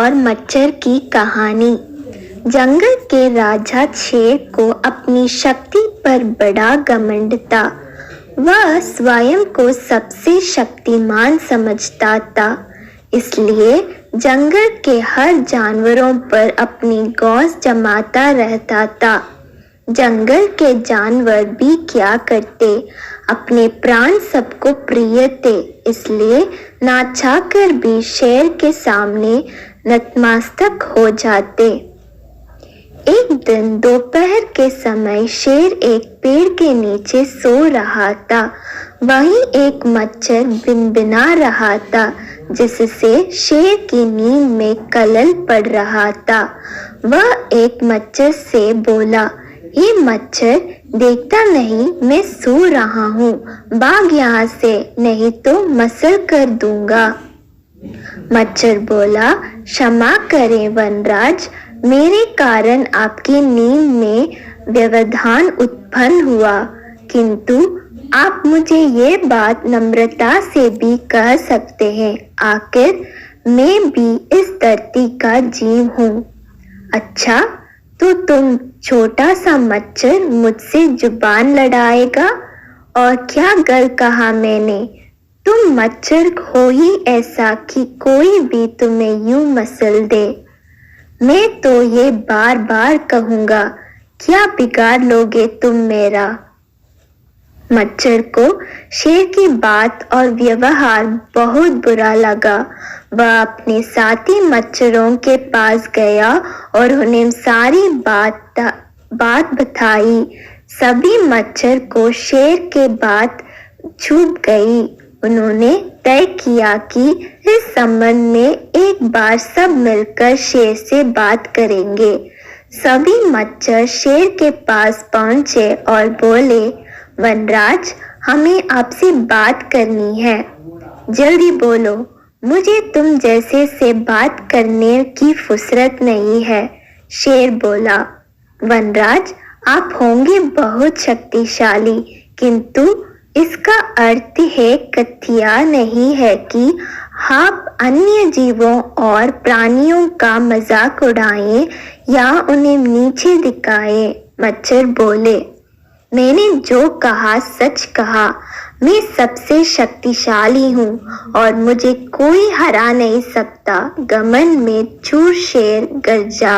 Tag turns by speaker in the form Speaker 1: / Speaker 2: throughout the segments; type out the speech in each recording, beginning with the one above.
Speaker 1: और मच्छर की कहानी। जंगल के राजा शेर को अपनी शक्ति पर बड़ा घमंड था। वह स्वयं को सबसे शक्तिमान समझता था, इसलिए जंगल के हर जानवरों पर अपनी गौस जमाता रहता था। जंगल के जानवर भी क्या करते, अपने प्राण सबको प्रिय थे, इसलिए ना चाहकर भी शेर के सामने नतमस्तक हो जाते। एक दिन दोपहर के समय शेर एक पेड़ के नीचे सो रहा था। वहीं एक मच्छर भिनभिना रहा था, जिससे शेर की नींद में खलल पड़ रहा था। वह एक मच्छर से बोला, ये मच्छर, देखता नहीं मैं सो रहा हूँ, भाग यहाँ से, नहीं तो मसल कर दूंगा। मच्छर बोला, क्षमा करें वनराज, मेरे कारण आपकी नींद में व्यवधान उत्पन्न हुआ, किंतु आप मुझे ये बात नम्रता से भी कह सकते हैं, आखिर मैं भी इस धरती का जीव हूँ। अच्छा, तो तुम छोटा सा मच्छर मुझसे जुबान लड़ाएगा? और क्या गलत कहा मैंने? तुम मच्छर हो ही ऐसा कि कोई भी तुम्हें यूं मसल दे। मैं तो ये बार बार कहूँगा, क्या बिगाड़ लोगे तुम मेरा? मच्छर को शेर की बात और व्यवहार बहुत बुरा लगा। वह अपने साथी मच्छरों के पास गया और उन्हें सारी बात बताई। सभी मच्छर को शेर के बात चुभ गई। उन्होंने तय किया कि इस संबंध में एक बार सब मिलकर शेर से बात करेंगे। सभी मच्छर शेर के पास पहुंचे और बोले, वनराज, हमें आपसे बात करनी है, जल्दी बोलो, मुझे तुम जैसे से बात करने की फुर्सत नहीं है। शेर बोला, वनराज, आप होंगे बहुत शक्तिशाली, किंतु इसका अर्थ है कथिया नहीं है कि आप अन्य जीवों और प्राणियों का मजाक उड़ाएं या उन्हें नीचे दिखाएं। मच्छर बोले, मैंने जो कहा सच कहा, मैं सबसे शक्तिशाली हूँ और मुझे कोई हरा नहीं सकता। घमंड में चूर शेर गरजा।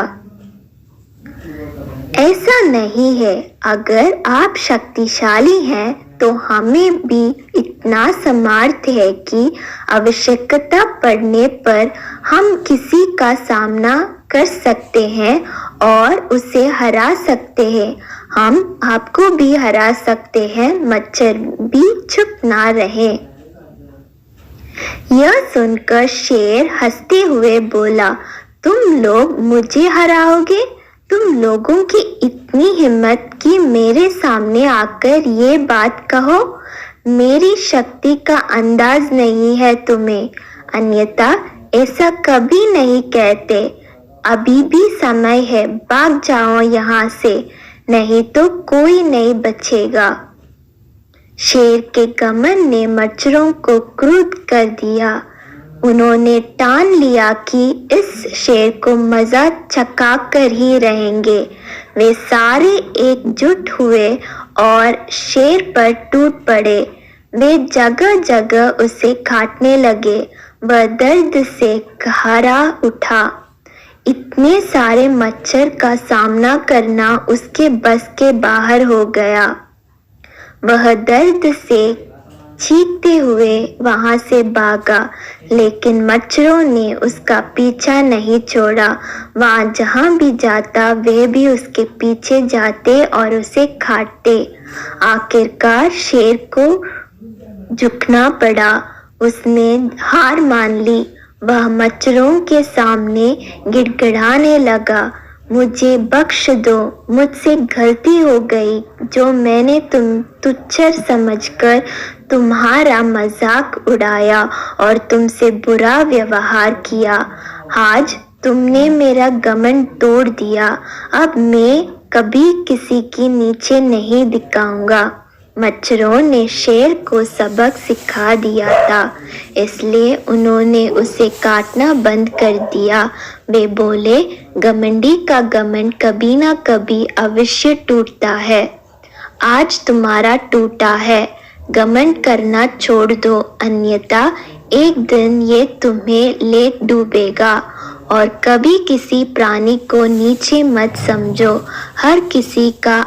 Speaker 1: ऐसा नहीं है, अगर आप शक्तिशाली हैं तो हमें भी इतना सामर्थ्य है कि आवश्यकता पड़ने पर हम किसी का सामना कर सकते हैं और उसे हरा सकते हैं। हम आपको भी हरा सकते हैं। मच्छर भी चुप ना रहे। यह सुनकर शेर हंसते हुए बोला, तुम लोग मुझे हराओगे? तुम लोगों की इतनी हिम्मत कि मेरे सामने आकर ये बात कहो? मेरी शक्ति का अंदाज नहीं है तुम्हें, अन्यथा ऐसा कभी नहीं कहते। अभी भी समय है, भाग जाओ यहाँ से, नहीं तो कोई नहीं बचेगा। शेर के घमंड ने मच्छरों को क्रुद्ध कर दिया। उन्होंने ठान लिया कि इस शेर को मजा चखा कर ही रहेंगे। वे सारे एकजुट हुए और शेर पर टूट पड़े। वे जगह जगह उसे काटने लगे। वह दर्द से कहरा उठा। इतने सारे मच्छर का सामना करना उसके बस के बाहर हो गया। वह दर्द से चीखते हुए वहां से भागा, लेकिन मच्छरों ने उसका पीछा नहीं छोड़ा। वहां जहां भी जाता वे भी उसके पीछे जाते और उसे काटते। आखिरकार शेर को झुकना पड़ा। उसने हार मान ली। वह मच्छरों के सामने गिड़गिड़ाने लगा, मुझे बख्श दो, मुझसे गलती हो गई जो मैंने तुम तुच्छ समझकर तुम्हारा मजाक उड़ाया और तुमसे बुरा व्यवहार किया। आज तुमने मेरा घमंड तोड़ दिया। अब मैं कभी किसी की नीचे नहीं दिखाऊंगा। मच्छरों ने शेर को सबक सिखा दिया था, इसलिए उन्होंने उसे काटना बंद कर दिया। वे बोले, घमंडी का घमंड कभी ना कभी अवश्य टूटता है। आज तुम्हारा टूटा है, घमंड करना छोड़ दो, अन्यथा एक दिन ये तुम्हें ले डूबेगा। और कभी किसी प्राणी को नीचे मत समझो, हर किसी का